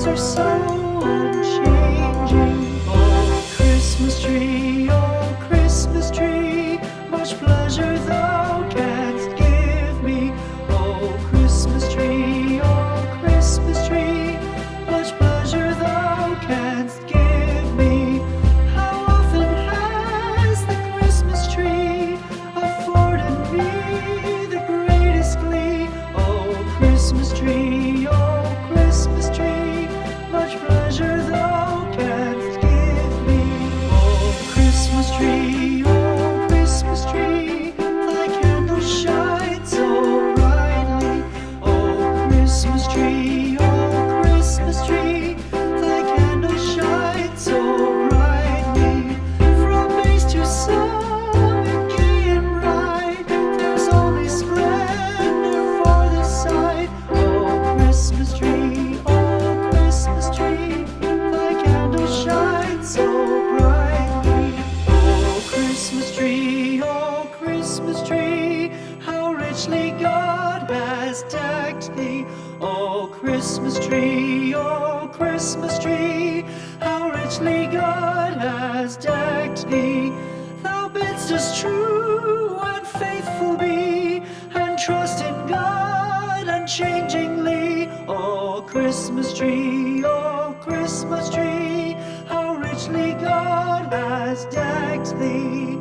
things are so unchanging. Oh Christmas tree, much pleasure thou canst give me. Oh Christmas tree, much pleasure thou canst give me. How often has the Christmas tree afforded me the greatest glee? Oh Christmas tree, much pleasure thou canst give me. Oh Christmas tree, thy candles shine so brightly. Oh Christmas tree, thy candles shine so brightly. From base to summit, gay and bright, there's only splendor for the sight. Oh Christmas tree, thy candles shine so brightly. Oh Christmas tree, how richly God has decked thee. Oh Christmas tree, how richly God has decked thee. Thou bidst us true and faithful be, and trust in God unchangingly. Oh Christmas tree, how richly God has decked thee.